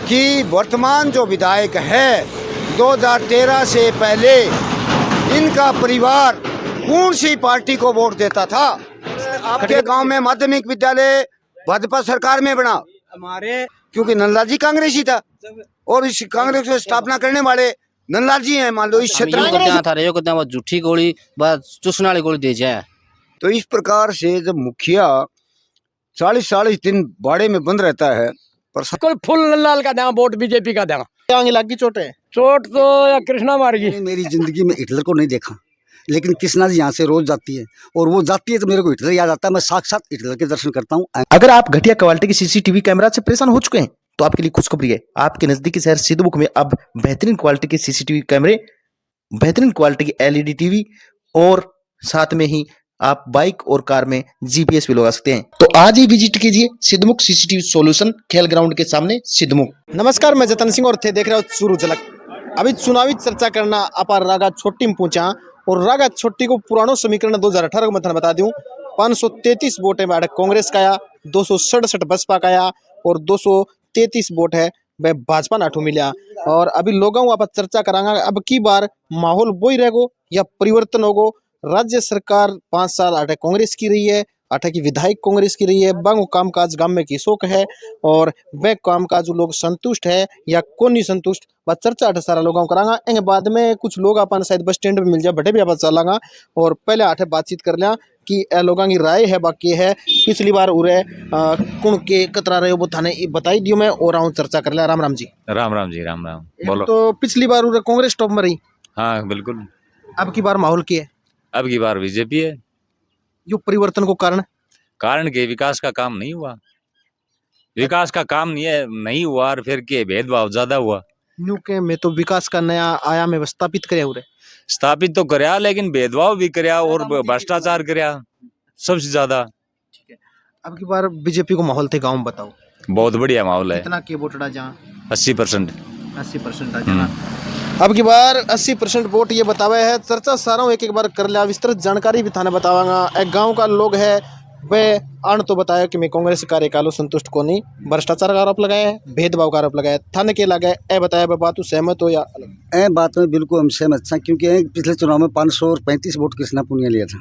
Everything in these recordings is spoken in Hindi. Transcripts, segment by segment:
कि वर्तमान जो विधायक है 2013 से पहले इनका परिवार कौन सी पार्टी को वोट देता था? आपके गांव में माध्यमिक विद्यालय भाजपा सरकार में बना हमारे क्योंकि नंदलाल जी कांग्रेसी था और इस कांग्रेस की स्थापना करने वाले नंदलाल जी हैं। मान लो इस क्षेत्र में झूठी गोली बस चूसने वाली गोली दे जाए। तो इस प्रकार से जब मुखिया 40-40 दिन बाड़े में बंद रहता है पर कोई फुल नंदलाल का देगा, वोट बीजेपी का देगा। आगे लगी चोट है, चोट तो या कृष्णा मारेगी। मेरी जिंदगी में हिटलर को नहीं देखा, लेकिन कृष्णा जी यहाँ से रोज जाती है और वो जाती है तो मेरे को हिटलर याद आता है। मैं साक्षात हिटलर के दर्शन करता हूँ। अगर आप घटिया क्वालिटी की सीसीटीवी कैमरा से परेशान हो चुके हैं तो आपके लिए खुशखबरी है। आपके नजदीकी शहर सिद्धमुख में अब बेहतरीन क्वालिटी के सीसीटीवी कैमरे, बेहतरीन क्वालिटी की एलईडी टीवी और साथ में ही आप बाइक और कार में जीपीएस भी लगा सकते हैं। तो आज ही विजिट कीजिए सिद्धमुख सीसीटीवी सॉल्यूशन, खेल ग्राउंड के सामने सिद्धमुख। नमस्कार, मैं जतन सिंह और थे देख रहे हो शुरू झलक। अभी चुनावी चर्चा करना अपार रागा छोटी में पहुंचा और रागा छोटी को पुरानो समीकरण 2018 को मैं बता दूं 533 वोट है कांग्रेस का, 267 बसपा का और 233 वोट है वह भाजपा नाठू मिला। और अभी लोगों आप चर्चा करांगा अब की बार माहौल वही रहेगो या परिवर्तन होगो। राज्य सरकार 5 साल आठे कांग्रेस की रही है, आठे की विधायक कांग्रेस की रही है। बांगो कामकाज गांव में की शोक है और वह कामकाज लोग संतुष्ट है या कौन नहीं संतुष्ट, बस चर्चा आठे सारा लोगों करांगा। एंगे बाद में कुछ लोग अपन शायद बस स्टैंड पे मिल जाए बटे भी आप चलांगा और पहले आठे बातचीत कर लिया कि लोगों की राय है बाकी है। पिछली बार उरे कुण के कतरा रहे वो थाने बताई दियो मैं और आऊँ चर्चा कर लिया। राम राम जी। राम राम जी, राम राम। बोलो। तो पिछली बार उरे कांग्रेस टॉप में रही, हाँ बिल्कुल। अब की बार माहौल की है? अब की बार बीजेपी है। जो परिवर्तन को कारण के विकास का काम नहीं हुआ, विकास का काम नहीं हुआ और फिर के भेदभाव ज्यादा हुआ। न्यू के में तो विकास का नया आयाम है स्थापित करे उरे, स्थापित तो करया लेकिन भेदभाव भी करया और भ्रष्टाचार करया सबसे ज्यादा। ठीक है, अब की बार बीजेपी को माहौल थे गांव में बताओ। बहुत बढ़िया माहौल है। कितना के वोट डा जहाँ 80% 80% आ जाना। अब की बार 80% वोट ये बतावे है। चर्चा सारा एक बार कर लिया, विस्तृत जानकारी भी थाने बतावांगा। एक गांव का लोग है वे आन तो बताया कि मैं कांग्रेस कार्यकालों संतुष्ट को नहीं, भ्रष्टाचार का आरोप लगाया है, भेदभाव का आरोप लगाया, थाने के लगा ए बताया बात सहमत हो या अलग? ए बात में बिल्कुल हम सहमत हैं क्योंकि पिछले चुनाव में 535 वोट कृष्णा पुनिया लिया था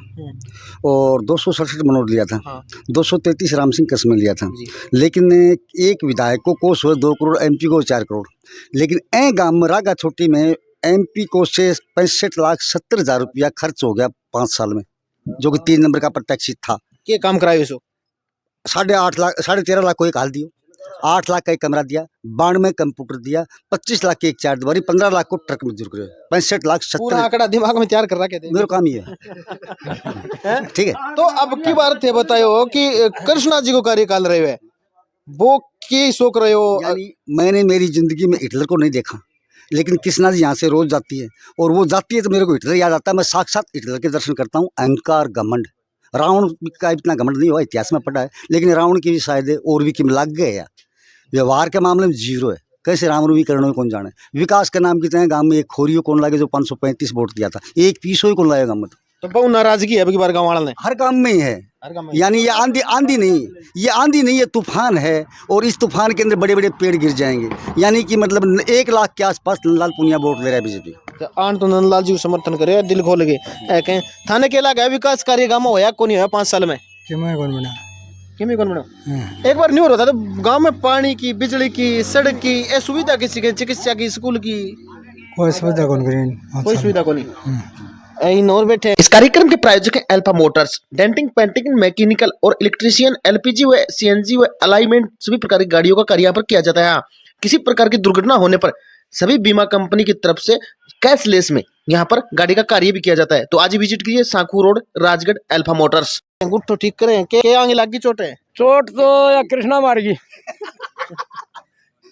और 267 मनोज लिया था। हाँ। 233 राम सिंह कसमे लिया था। लेकिन एक विधायक को कोष हुए 2 करोड़, एमपी को 4 करोड़। लेकिन ए गाँव में रागा छोटी में एमपी को से 65,70,000 रुपया खर्च हो गया 5 साल में, जो कि 3 नंबर का प्रत्याशित था। ये काम करायो सो 8.5 लाख 13.5 लाख को एक हाल दियो, 8 लाख का एक कमरा दिया, 92 में कंप्यूटर दिया, 25 लाख की एक चार दीवारी, 15 लाख को ट्रक मजदूर करे, 65 लाख 70। आंकड़ा दिमाग में तैयार कर रखे थे, मेरा काम ही है। ठीक है, तो अब की बार थे बतायो कि कृष्णा जी को कार्यकाल रहे हुए वो की शोक रहे हो। मैंने मेरी जिंदगी में हिटलर को नहीं देखा, लेकिन कृष्णा जी यहाँ से रोज जाती है और वो जाती है तो मेरे को हिटलर याद आता है। मैं साक्षात हिटलर के दर्शन करता हूँ। अहंकार, घमंड, रावण का इतना घमंड नहीं हुआ, इतिहास में पढ़ा है, लेकिन रावण की भी शायद और भी किम लग गए या व्यवहार के मामले में जीरो है। कैसे राम रूपी करना कौन जाने। विकास के नाम कितने गांव में एक खोरियो कौन लागे जो 535 वोट दिया था, एक पीसो ही कौन लाएगा मत। तो बहुत नाराजगी है अब की बार गाँव वाले ने, हर काम में ही है। यानी ये आंधी नहीं, ये आंधी नहीं, ये तूफान है और इस तूफान के अंदर बड़े बड़े पेड़ गिर जाएंगे। यानी कि मतलब 1 लाख के आसपास नंदलाल पुनिया वोट ले रहा है बीजेपी। आन तो नंदलाल जी को समर्थन करे, दिल खोल गए। थाने के लगा विकास कार्य गाँव में होया कौन होया 5 साल में? कौन बना एक बार नहीं हो रहा था तो गांव में पानी की, बिजली की, सड़क की, सुविधा किसी के, चिकित्सा की, स्कूल की कोई सुविधा कौन बैठे। इस कार्यक्रम के प्रायोजक हैं alpha Motors, denting, painting, mechanical और इलेक्ट्रीशियन, एलपीजी व सीएनजी व अलाइनमेंट सभी प्रकार की गाड़ियों का कार्य यहाँ पर किया जाता है। किसी प्रकार की दुर्घटना होने पर सभी बीमा कंपनी की तरफ से कैशलेस में यहाँ पर गाड़ी का कार्य भी किया जाता है। तो आज ही विजिट कीजिए सांखू रोड, राजगढ़, अल्फा मोटर्स। अंगूठो ठीक करें के आगे लगी चोट है? चोट तो या कृष्णा मारेगी।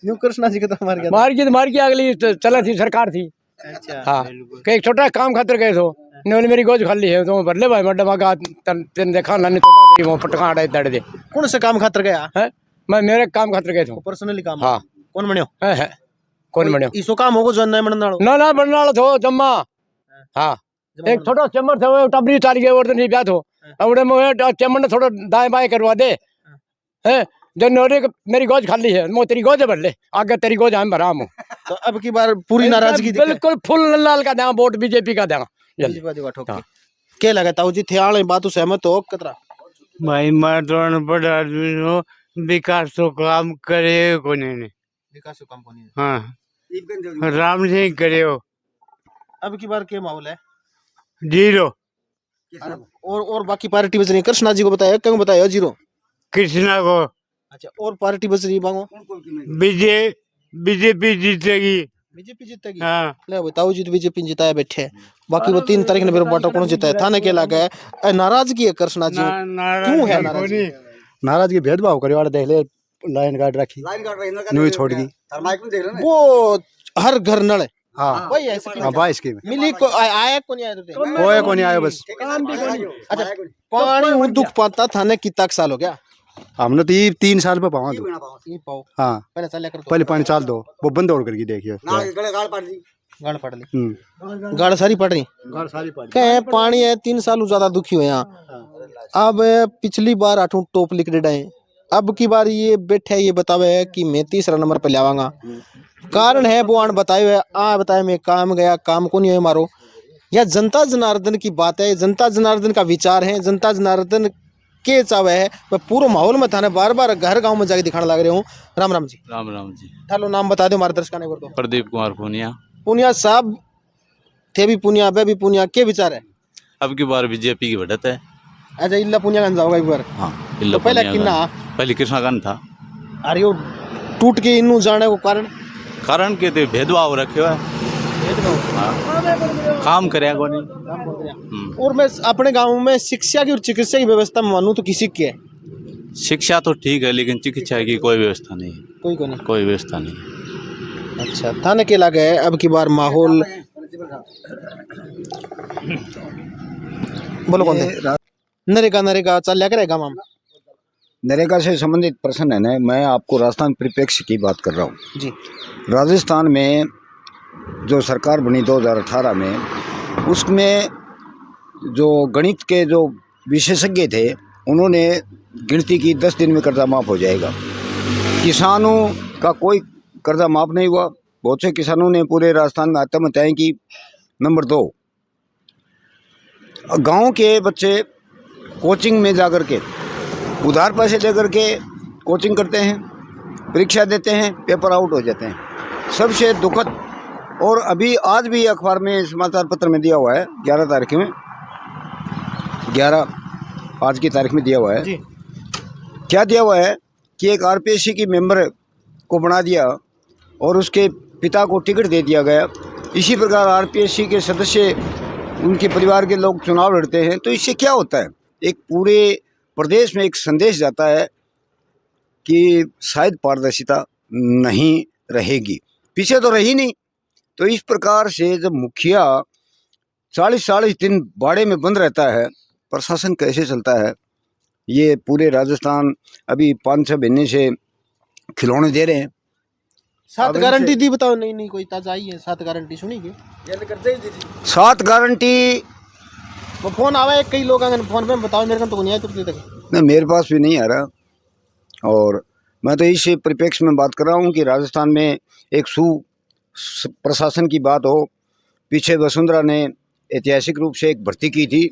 न्यू कृष्णा जी को तो मार गई अगली चला थी सरकार थी। अच्छा, हाँ, एक छोटा काम खातर गए तो ने मेरी गोज खाली है तो भरले भाई मैडम का तेन देखा ना तो वो पटका आड़े दड़ दे। कौन से काम खातर गया है? मैं मेरे काम खातर गए तो पर्सनली काम। हाँ, कौन बन्यो है? कौन बन्यो इसो काम होगो जो नहीं बनना ना बनना थो जम्मा। हाँ, एक छोटा चेम्बर था वो टबरी चाल गए और नहीं ब्याह थो अबड़े में चेम्बर ने थोड़ा दाएं बाएं करवा दे है जो नोरे मेरी गोद खाली है, मो तेरी गोद भर ले, आगे तेरी गोद हम भरा हूँ। तो अब की बार पूरी नाराजगी दिखे। बिल्कुल फुल लाल का दें, वोट बीजेपी का दें जल्दी। हाँ। क्या लगा ताऊ जी थे आले बातों सहमत हो कतरा? भाई मैं तो अनपढ़ आदमी हूँ, विकास तो काम करे कोने ने। विकास काम को नहीं। हाँ राम सिंह करे हो। अब की बार क्या माहौल है? 0 और बाकी पार्टी बच रही है, कृष्णा जी को बताया, क्यों बताया 0? कृष्णा को। अच्छा, और पार्टी बच रही है बांगो? बीजेपी जीतेगी। बीजेपी जीतेगी। हाँ ले बताओ जी, तो बीजेपी जिताया बैठे हैं। बाकी वो 3 तारीख ने मेरे बाटा कौन जिताया थाने के लगा है नाराजगी है कृष्णा जी। क्यों है नाराजगी? नाराजगी भेदभाव करे वाले देख ले, लाइन गार्ड रखी, न्यू छोड़ दी वो हर घर नल है। हाँ वही है इसकी। हाँ भाई इसकी मिली को आया को नहीं आया तो कोई को नहीं आया बस। अच्छा, पानी वो दुख पाता थाने कितना साल हो गया? हमने तो ये 3 साल पे पावा दो। ये पाओ हाँ पहले चल कर पहले पानी चाल दो, वो बंद और करके देखिए। गाड़ पड़ ली, गाड़ सारी पड़ रही, कहे पानी है 3 साल ज्यादा दुखी हो यहाँ। अब पिछली बार 8 टॉप लिक्विड है, अब की बार ये बैठे ये बतावे है कि मैं 3रा नंबर पे लावांगा। कारण है वो आन बताए बताए मैं काम गया, काम को नहीं है मारो। या जनता जनार्दन की बात है, जनता जनार्दन का विचार है, जनता जनार्दन के चावे है। मैं पूरा माहौल में थाने बार बार घर गांव में जाके दिखाने लग रहे हूँ। राम राम जी। राम राम जी। थालो नाम बता दो मार्गदर्शक ने। तो प्रदीप कुमार पूनिया। पुनिया साहब थे भी पुनिया बे भी पुनिया, के विचार है? अब की बार बीजेपी की बढ़त है। अच्छा, इल्ला पुनिया गंज जाओगा एक बार। हाँ तो पहले किन्ना? पहले कृष्णाकांत था। अरे वो टूट के इनू जाने को कारण के तो भेदभाव रखे हुआ है। हाँ। काम करे को नहीं। और मैं अपने गांव में शिक्षा की और चिकित्सा की व्यवस्था मानूं तो किसी की है? शिक्षा तो ठीक है, लेकिन चिकित्सा की कोई व्यवस्था नहीं है। कोई को नहीं, कोई व्यवस्था नहीं। अच्छा, थाने के लगे है अब की बार माहौल। बोलो कौन थे? नरेगा चल लिया करेगा माम। नरेगा से संबंधित प्रश्न है ना, मैं आपको राजस्थान परिप्रेक्ष्य की बात कर रहा हूँ जी। राजस्थान में जो सरकार बनी 2018 में, उसमें जो गणित के जो विशेषज्ञ थे उन्होंने गिनती की 10 दिन में कर्जा माफ़ हो जाएगा। किसानों का कोई कर्जा माफ़ नहीं हुआ। बहुत से किसानों ने पूरे राजस्थान में आत्महत्याएं की। नंबर 2, गांव के बच्चे कोचिंग में जाकर के उधार पैसे दे करके कोचिंग करते हैं, परीक्षा देते हैं, पेपर आउट हो जाते हैं। सबसे दुखद, और अभी आज भी अखबार में समाचार पत्र में दिया हुआ है 11 तारीख में, 11 आज की तारीख में दिया हुआ है जी। क्या दिया हुआ है कि एक आरपीएससी की मेंबर को बना दिया और उसके पिता को टिकट दे दिया गया। इसी प्रकार आरपीएससी के सदस्य, उनके परिवार के लोग चुनाव लड़ते हैं। तो इससे क्या होता है, एक पूरे प्रदेश में एक संदेश जाता है कि शायद पारदर्शिता नहीं रहेगी। पीछे तो रही नहीं। तो इस प्रकार से जब मुखिया 40-40 दिन बाड़े में बंद रहता है, प्रशासन कैसे चलता है? ये पूरे राजस्थान अभी 5-6 महीने से खिलौने दे रहे हैं। 7 गारंटी दी, बताओ। नहीं कोई ताजा आई है 7 गारंटी सुनी के? 7 गारंटी वो फोन आवा है कई लोग फोन पे, बताओ मेरे को तो नहीं आया तुरंत तक। नहीं, मेरे पास भी नहीं आ रहा। और मैं तो इस परिप्रेक्ष्य में बात कर रहा हूँ कि राजस्थान में एक प्रशासन की बात हो। पीछे वसुंधरा ने ऐतिहासिक रूप से एक भर्ती की थी,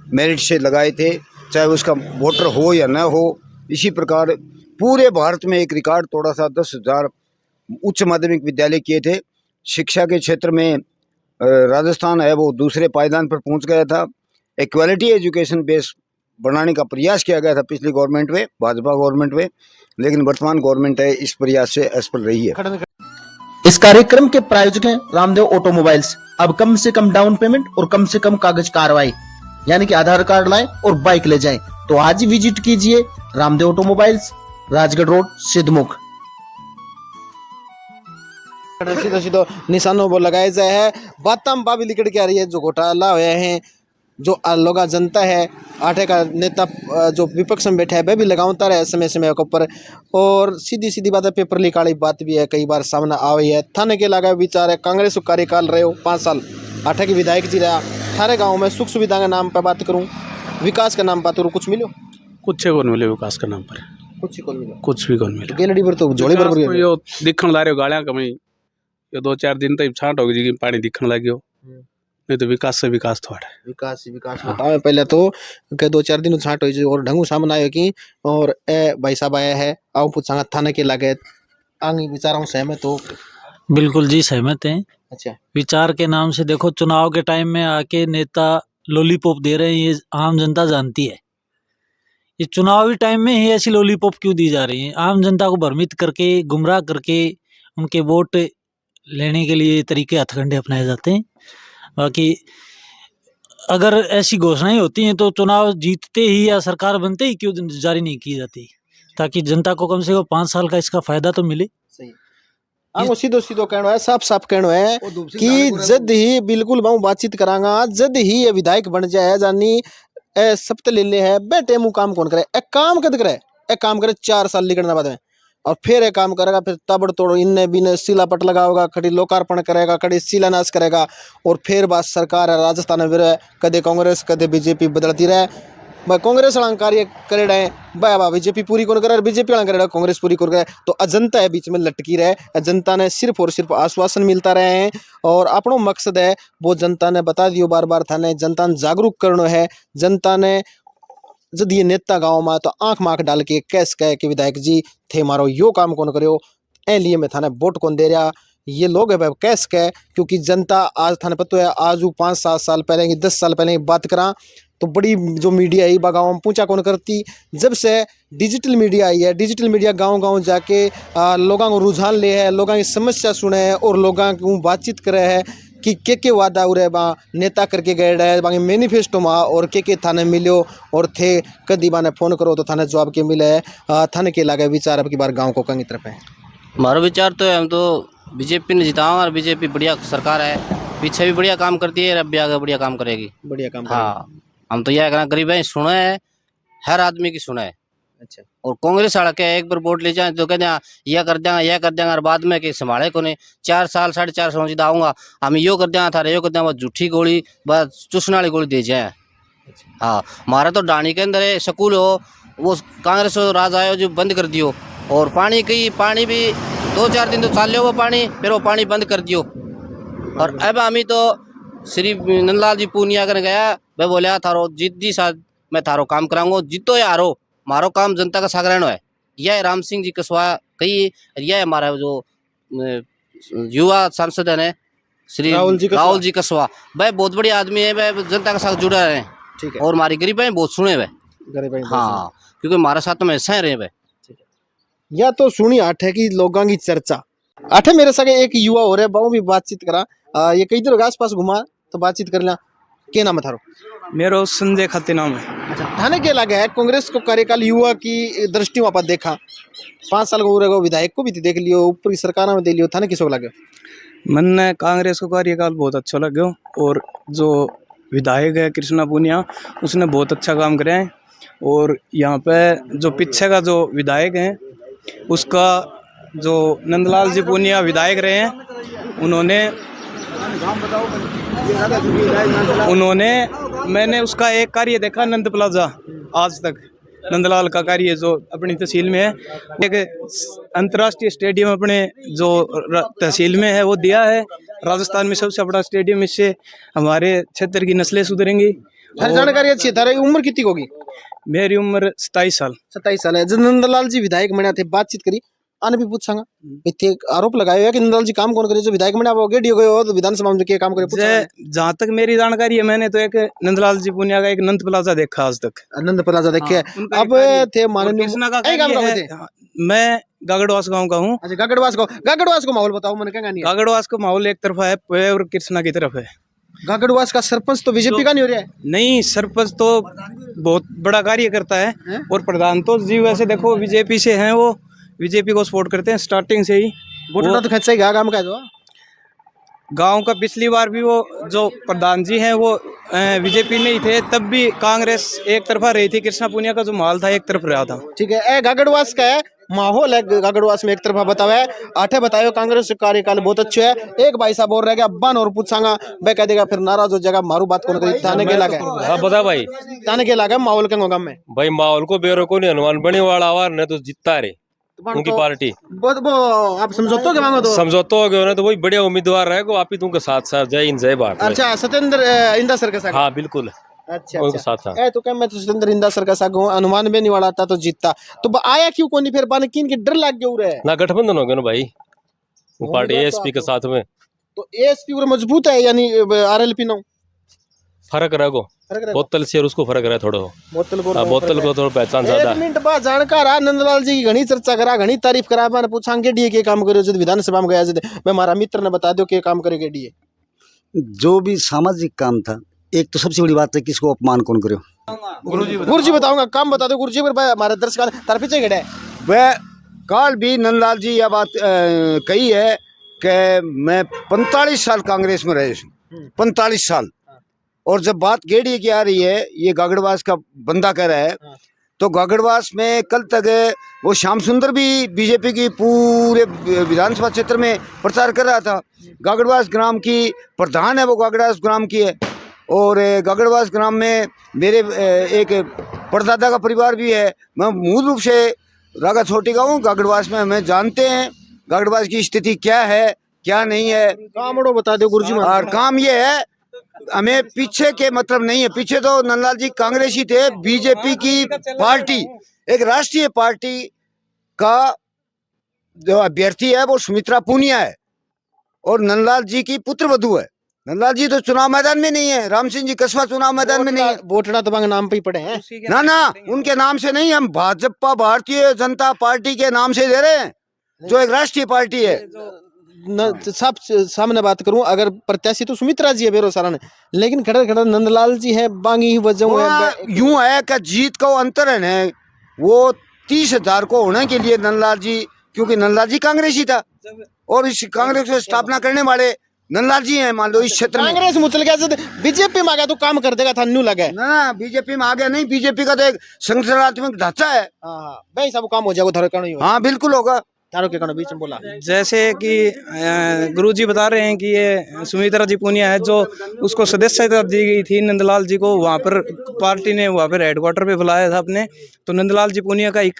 मेरिट से लगाए थे, चाहे उसका वोटर हो या न हो। इसी प्रकार पूरे भारत में एक रिकॉर्ड तोड़ा सा, 10,000 उच्च माध्यमिक विद्यालय किए थे। शिक्षा के क्षेत्र में राजस्थान है वो दूसरे पायदान पर पहुंच गया था। इक्वालिटी एजुकेशन बेस बनाने का प्रयास किया गया था पिछली गवर्नमेंट में, भाजपा गवर्नमेंट में, लेकिन वर्तमान गवर्नमेंट है इस प्रयास से असफल रही है। इस कार्यक्रम के प्रायोजक हैं रामदेव ऑटोमोबाइल्स। अब कम से कम डाउन पेमेंट और कम से कम कागज कार्रवाई, यानी कि आधार कार्ड लाएं और बाइक ले जाएं। तो आज ही विजिट कीजिए रामदेव ऑटोमोबाइल्स, राजगढ़ रोड, सिद्धमुख। सीधो निशानों वो लगाए जाए है। बातम बाबी लिकड़ के आ रही है जो घोटाला हुए हैं, जो लोग जनता है, आटे का नेता जो विपक्ष में बैठा है वह भी लगाता रहे समय समय के ऊपर। और सीधी सीधी बात है, पेपर लीक वाली बात भी है, कई बार सामने आ रही है। थाने के लगा विचार है, कांग्रेस का कार्यकाल रहे हो 5 साल, आटे की विधायक जी रहा। थारे गाँव में सुख सुविधा के नाम पर बात करूँ, विकास के नाम पर बात करूँ, कुछ मिलो? कुछ को मिले विकास के नाम पर। कुछ ही कौन मिला कुछ भी कौन मिला गेलड़ी पर तो जोड़ी विकास बराबर तो यो दिखण ला रहे गालियां कमी ये 2-4 दिन तक छांट होगी जी पानी दिखण लाग्यो नहीं तो विकास से विकास थोड़ा विकास बताओ पहले तो के 2-4 दिन छाट हुई और ढंगू सामने आयो की और ए भाई साहब आया है आओ पूछांगा थाने के लागे आंगी विचारों सहमत हो बिल्कुल जी सहमत हैं। अच्छा विचार के नाम से देखो चुनाव के टाइम में आके नेता लॉलीपॉप दे रहे हैं, ये आम जनता जानती है। ये चुनावी टाइम में ही ऐसी लॉलीपॉप क्यों दी जा रही है? आम जनता को भ्रमित करके, गुमराह करके उनके वोट लेने के लिए तरीके हथकंडे अपनाए जाते हैं। बाकी अगर ऐसी घोषणाएं होती हैं तो चुनाव जीतते ही या सरकार बनते ही क्यों जारी नहीं की जाती, ताकि जनता को कम से कम 5 साल का इसका फायदा तो मिले। सही आंगो सीधो सीधो कहनो है साफ कहनो है कि जद ही बिल्कुल बहु बातचीत करांगा जद ही ये विधायक बन जाए जानी ए सप्त ले ले है बेटे मु काम कौन करे ए काम कद करे ए काम करे 4 साल लिखना बाद में और फिर एक काम करेगा फिर ताबड़तोड़ इन्ने बिने शिलापट लगाओगा खड़ी लोकार्पण करेगा खड़ी शिलान्यास करेगा और फिर बात सरकार है राजस्थान में रहे कदे कांग्रेस कदे बीजेपी बदलती रहे भाई कांग्रेस वाला कार्य करे रहे भाई बीजेपी पूरी कौन करे बीजेपी वाला करे कांग्रेस पूरी कौन करे तो अजंता है बीच में लटकी रहे जनता ने सिर्फ और सिर्फ आश्वासन मिलता रहे हैं और अपनो मकसद है वो जनता ने बता दियो बार बार थाने जनता ने जागरूक करना है जनता ने जब ये नेता गाँव में तो आंख माख डाल के कैस कहे कि विधायक जी थे मारो यो काम कौन करो ए लिए मैं थाने वोट कौन दे रहा ये लोग है भाई कैस कहे क्योंकि जनता आज थाने पता है आज 5-7 साल पहले की 10 साल पहले की बात करा तो बड़ी जो मीडिया है गाँव में पूछा कौन करती जब से डिजिटल मीडिया आई है डिजिटल मीडिया गाँव जाके लोगों को रुझान ले है लोगों की समस्या सुने है और लोगों को बातचीत करे है कि के वादा उरे बा नेता करके गए रहे बाकी मैनिफेस्टो में और के थाने मिलो और थे कदी बाने फोन करो तो थाने जवाब के मिले थाने के लागे विचार अब की बार गाँव को कंगी तरफ है हमारा विचार तो है हम तो बीजेपी ने जिताओ और बीजेपी बढ़िया सरकार है, पीछे भी बढ़िया काम करती है, अब भी आगे बढ़िया काम करेगी। बढ़िया काम हाँ हम तो यह कहना गरीब है सुना है हर आदमी की सुना है। अच्छा और कांग्रेस वाला क्या एक बार वोट ले जाए तो कहते हैं यह कर देंगे और बाद में कि संभाले को नहीं 4 साल 4.5 साल जिदा आऊँगा हम यो कर देंगे थारे यो कर देंगे बस झूठी गोली बस चूसने वाली गोली दे जाए। हाँ हमारा तो डाणी के अंदर है स्कूल हो वो कांग्रेस राज आयो जो बंद कर दियो और पानी भी 2-4 दिन तो चाल लियो वो पानी फिर वो पानी बंद कर दियो। और अब हमी तो श्री नंदलाल जी पूनिया कर गया वह बोलिया थारो जीत दी साथ मैं थारो काम कराऊंगा जीतो या हारो मारो काम जनता का सागरण है। यह राम सिंह जी कसवा कही यह हमारा जो युवा सांसद है श्री राहुल जी कसवा वह बहुत बड़ी आदमी है वह जनता के साथ जुड़ा रहे ठीक है और हमारी गरीब है बहुत सुने वह हाँ क्योंकि हमारे साथ में ऐसा रहे वह या तो सुनी आठ है कि लोगों की चर्चा आठ है मेरे सगे एक युवा हो रहे बहु भी बातचीत करा ये कई देर आस पास घुमा तो बातचीत कर लिया क्या नाम है थारो मेरो संजय खाते नाम है। अच्छा थाने के लगे है कांग्रेस को कार्यकाल युवा की दृष्टि वहाँ पर देखा 5 साल को विधायक को भी देख लियो ऊपर की सरकार में दे लियो थाने किसको लगे मन कांग्रेस को कार्यकाल बहुत अच्छा लगे और जो विधायक है कृष्णा पूनिया उसने बहुत अच्छा काम करे हैं और यहाँ पे जो पीछे का जो विधायक है उसका जो नंदलाल जी पूनिया विधायक रहे हैं उन्होंने मैंने उसका एक कार्य देखा नंद प्लाजा आज तक नंदलाल का कार्य जो अपनी तहसील में है एक अंतर्राष्ट्रीय स्टेडियम अपने जो तहसील में है वो दिया है राजस्थान में सबसे बड़ा स्टेडियम इससे हमारे क्षेत्र की नस्लें सुधरेंगी। जानकारी अच्छी है थारी उम्र कितनी होगी मेरी उम्र 27 साल 27 साल है जब नंदलाल जी विधायक बने थे बातचीत करी आने भी पूछांगा इतने आरोप लगाए कि नंदलाल जी काम कौन करे जो विधायक बने वो गेडी हो गए हो तो विधानसभा में क्या काम करे जहाँ तक मेरी जानकारी है मैंने तो एक नंदलाल जी पूनिया का एक नंद प्लाजा देखा आज तक नंद प्लाजा देखे अब थे माननीय मैं गागड़वास गाँव का हूँ। अच्छा गागड़वास को माहौल बताओ मैंने क्या नहीं गागड़वास का माहौल एक तरफा है और कृष्णा की तरफ है। गागड़वास का सरपंच तो बीजेपी का नहीं हो रहा है नहीं सरपंच तो बहुत बड़ा कार्य करता है और प्रधान तो जी वैसे देखो बीजेपी से हैं वो बीजेपी को सपोर्ट करते हैं स्टार्टिंग से ही वोट तो खर्चा ही गाँव का जो गांव का पिछली बार भी वो जो प्रधान जी हैं वो बीजेपी में ही थे तब भी कांग्रेस एक तरफा रही थी कृष्णा पूनिया का जो माहौल था एक तरफ रहा था। ठीक है गागड़वास का है माहौल है गागड़वास में एक तरफा बतावा है, आठे बतायो कांग्रेस का कार्यकाल बहुत अच्छो है। एक भाई साहब बोल रहे हैं बन और पूछांगा बे कह देगा फिर नाराज हो जाएगा, मारू बात कौन करी थाने के लागे। हाँ बता भाई, थाने के लागे माहौल के गम में भाई माहौल को बेरो को नहीं अनुमान बने वाला आवार ने तो जीतता रे उनकी पार्टी। वो आप समझौते के मांगो तो समझौता हो गया ना तो वही बढ़िया उम्मीदवार रहेगा, आप ही तुमके साथ साथ जय हिंद जय भारत। अच्छा सत्येंद्र इंदा सर के साथ। हाँ बिल्कुल। अच्छा उनके अच्छा साथ ए तो क्या मैं तो सत्येंद्र इंदा सर का साथ हूं, अनुमान में नहीं वाला था तो जीतता तो आया क्यों कोनी फिर बन किन के डर लग गया रे ना गठबंधन हो गया ना भाई वो पार्टी एएसपी के साथ में। तो एएसपी और मजबूत है यानी आरएलपी नो फर्क रहेगो बोतल से और उसको फर्क रहा थोड़ा बोतल को थोड़ा पहचान ज्यादा एक मिनट बाद जानकार आ नंदलाल जी की घनी चर्चा करा, घनी तारीफ करा, मैंने पूछा के डीए के काम करो जब विधानसभा में गया मैं हमारा मित्र ने बता दो के काम करेगा डीए। जो भी सामाजिक काम था, एक तो सबसे बड़ी बात है किसको अपमान कौन करे। गुरुजी बताऊंगा काम बता दो गुरुजी पर हमारे दर्शक तार पीछे खड़े हैं। वह काल भी नंदलाल जी यह बात कही है कि मैं 45 साल कांग्रेस में रहे 45 साल, और जब बात गेड़ी की आ रही है ये गागड़वास का बंदा कह रहा है तो गागड़वास में कल तक वो श्याम सुंदर भी बीजेपी की पूरे विधानसभा क्षेत्र में प्रचार कर रहा था। गागड़वास ग्राम की प्रधान है वो गागड़वास ग्राम की है, और गागड़वास ग्राम में मेरे एक परदादा का परिवार भी है। मैं मूल रूप से रागा छोटी का हूँ, गागड़वास में हमें जानते हैं गागड़वास की स्थिति क्या है क्या नहीं है। काम बता दो गुरुजी। और काम ये है हमें पीछे के मतलब नहीं है, पीछे तो नंदलाल जी कांग्रेसी थे। बीजेपी की पार्टी एक राष्ट्रीय पार्टी का जो अभ्यर्थी है वो सुमित्रा पूनिया है और नंदलाल जी की पुत्र वधू है। नंदलाल जी तो चुनाव मैदान में नहीं है, राम सिंह जी कस्बा चुनाव मैदान में नहीं है। वोटड़ा तो नाम पे ही पड़े हैं ना उनके नाम से नहीं, हम भाजपा भारतीय जनता पार्टी के नाम से दे रहे हैं जो एक राष्ट्रीय पार्टी है। सब सामने बात करूं अगर प्रत्याशी तो सुमित्रा जी है बेरो सारा, लेकिन खड़ा खड़ा नंदलाल जी है बांगी ही वजह है। यूं है कि जीत का अंतर है वो 30,000 को होने के लिए नंदलाल जी, क्योंकि नंदलाल जी कांग्रेसी था और इस कांग्रेस को स्थापना करने वाले नंदलाल जी हैं। मान लो इस क्षेत्र में कांग्रेस मुचल गया बीजेपी में आ गया तो काम कर देगा था न्यू लगा ना, बीजेपी में आ गया नहीं, बीजेपी का तो एक संगठनात्मक ढांचा है। भाई सब काम हो जाएगा। हाँ बिल्कुल होगा। बीच में बोला जैसे कि गुरुजी बता रहे हैं कि ये सुमित्रा जी पूनिया है जो उसको सदस्यता दी गई थी नंदलाल जी को, वहाँ पर पार्टी ने वहाँ पर हेडक्वार्टर पे बुलाया था अपने, तो नंदलाल जी पूनिया का एक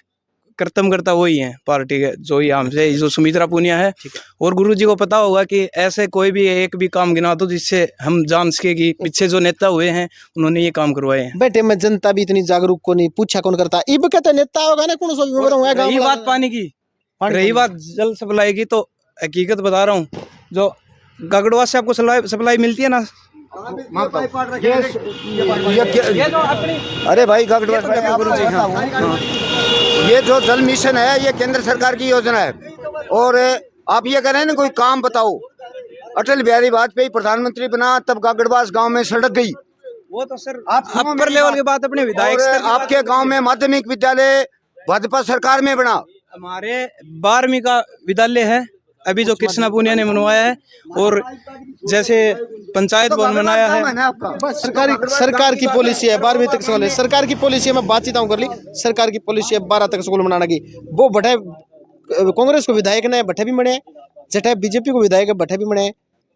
कर्तव्यकर्ता वही है पार्टी के जो यहाँ से जो सुमित्रा पूनिया है। और गुरुजी को पता होगा कि ऐसे कोई भी एक भी काम गिना दो जिससे हम जान सके कि पीछे जो नेता हुए हैं उन्होंने ये काम करवाए हैं। बेटे में जनता भी इतनी जागरूक को नहीं पूछा कौन करता इब कहते नेता होगा ना कौन सो। ये बात पानी की रही बात जल सप्लाई की तो हकीकत बता रहा हूँ, जो गागड़वास से आपको सप्लाई मिलती है ना। अरे भाई गागड़वास ये जो जल मिशन है ये केंद्र सरकार की योजना है, और आप ये कह रहे हैं ना कोई काम बताओ। अटल बिहारी वाजपेयी प्रधानमंत्री बना तब गागड़वास गांव में सड़क गई, वो तो सर आप अपर लेवल की बात अपने विधायक आपके गांव में माध्यमिक विद्यालय भाजपा सरकार में बना। हमारे 12वीं का विद्यालय है अभी जो कृष्णा पूनिया ने बनवाया है, और जैसे पंचायत भवन बनाया है। सरकार की पॉलिसी है 12वीं तक स्कूल है, सरकार की पॉलिसी है। मैं बातचीत कर ली, सरकार की पॉलिसी है 12 तक स्कूल बनाने की। वो बटे कांग्रेस को विधायक ने बटे भी बने, जटे बीजेपी को विधायक है बटे भी बने,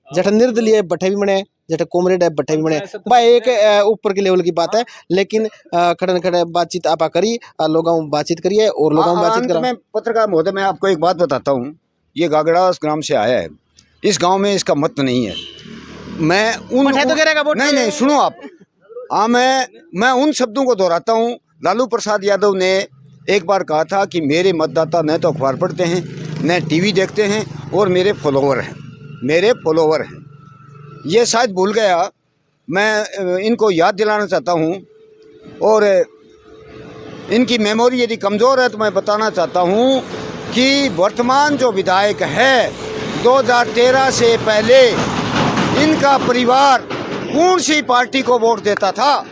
जटे निर्दलीय है बटे भी बने, जटे कॉमरेड है बटे भी बने। भाई एक ऊपर के लेवल की बात है, लेकिन खड़े खड़े बातचीत आप करी लोगों बातचीत करिए और लोगों बातचीत करा। मैं पत्रकार महोदय मैं आपको एक बात बताता हूँ, ये गागड़वास ग्राम से आया है, इस गांव में इसका मत नहीं है। मैं उन तो नहीं सुनो आप, मैं उन शब्दों को दोहराता हूँ। लालू प्रसाद यादव ने एक बार कहा था कि मेरे मतदाता न तो अखबार पढ़ते हैं न टीवी देखते हैं और मेरे फॉलोवर हैं। ये शायद भूल गया, मैं इनको याद दिलाना चाहता हूँ, और इनकी मेमोरी यदि कमज़ोर है तो मैं बताना चाहता हूँ कि वर्तमान जो विधायक है 2013 से पहले इनका परिवार कौन सी पार्टी को वोट देता था?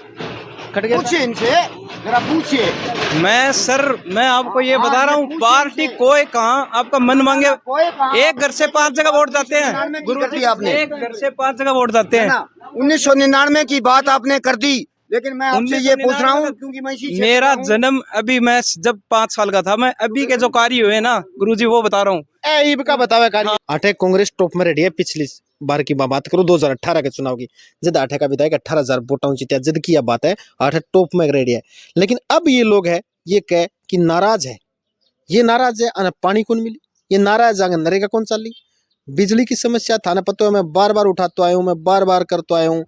पूछिए इनसे, जरा पूछिए। मैं आपको ये बता रहा हूँ, पार्टी कोई कहाँ आपका मन मांगे एक घर से 5 जगह वोट जाते हैं। गुरु जी आपने एक घर से 5 जगह वोट जाते हैं। 1999 की बात आपने कर दी लेकिन मैं आपसे आपसे ये पूछ रहा हूँ क्योंकि मैं इसी क्षेत्र मेरा का हूँ। जन्म अभी मैं जब 5 साल का था, मैं अभी के जो कार्य हुए ना गुरुजी वो बता रहा हूँ। ईब का बतावे कार्य आठे कांग्रेस टॉप में रेडी है। पिछली बार की बात करूं 2018 के चुनाव की, जब आठे का विधायक 18,000 वोटों जीता, जद की यह बात है आठे टॉप में रेडी है। लेकिन अब ये लोग है ये कह कि नाराज है, ये नाराज है अन पानी कौन मिली, ये नाराज है नरेगा कौन चाली, बिजली की समस्या थाना पता है मैं बार बार उठाता आया हूँ, मैं बार बार करता आया हूँ।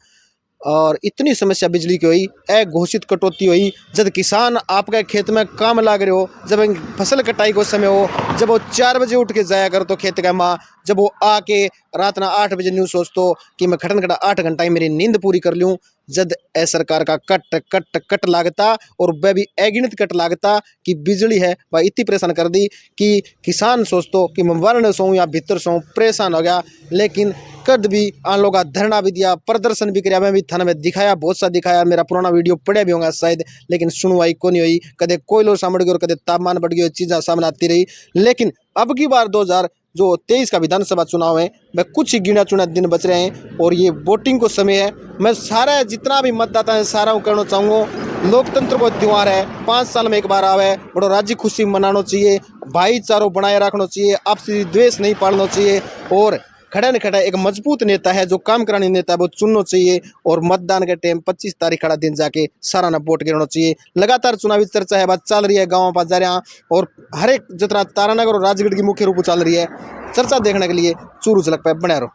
और इतनी समस्या बिजली की हुई, अघोषित कटौती हुई, जब किसान आपके खेत में काम लाग रहे हो, जब फसल कटाई को समय हो, जब वो 4 बजे उठ के जाया कर तो खेत का माँ, जब वो आके रात ना 8 बजे न्यूज़ सोचतो कि मैं खटन खटा 8 घंटा ही मेरी नींद पूरी कर लूँ, जब ए सरकार का कट कट कट लागता और वह भी अगिनत कट लागता कि बिजली है वह इतनी परेशान कर दी कि किसान सोचतो कि मैं वर्ण सोऊं या भीतर सोऊं, परेशान हो गया। लेकिन कद भी आन लोग धरना भी दिया, प्रदर्शन भी किया, मैं भी थाना में दिखाया, बहुत सा दिखाया, मेरा पुराना वीडियो पड़े भी होगा शायद, लेकिन सुनवाई को नहीं हुई। कदे कोयलो सामड़ गई और कदे तापमान बढ़ गई, चीज़ें सामने आती रही। लेकिन अब की बार 2023 का विधानसभा चुनाव है, मैं कुछ ही गिना चुना दिन बच रहे हैं और ये वोटिंग को समय है। मैं सारा जितना भी मतदाता है सारा करना चाहूँगा, लोकतंत्र को त्यौहार है, 5 साल में एक बार आवे, बड़ो राज्य खुशी मनाना चाहिए, भाईचारो बनाए रखना चाहिए, आपसी द्वेष नहीं पालना चाहिए और खड़ा न खड़ा एक मजबूत नेता है जो काम कराने नेता है वो चुनना चाहिए। और मतदान के टाइम 25 तारीख खड़ा दिन जाके सारा ना वोट गिरना चाहिए। लगातार चुनावी चर्चा है, बात चल रही है गाँव बाजार और हर एक जितना तारानगर और राजगढ़ की मुख्य रूप चल रही है। चर्चा देखने के लिए चूरू झलक पे बने रहो।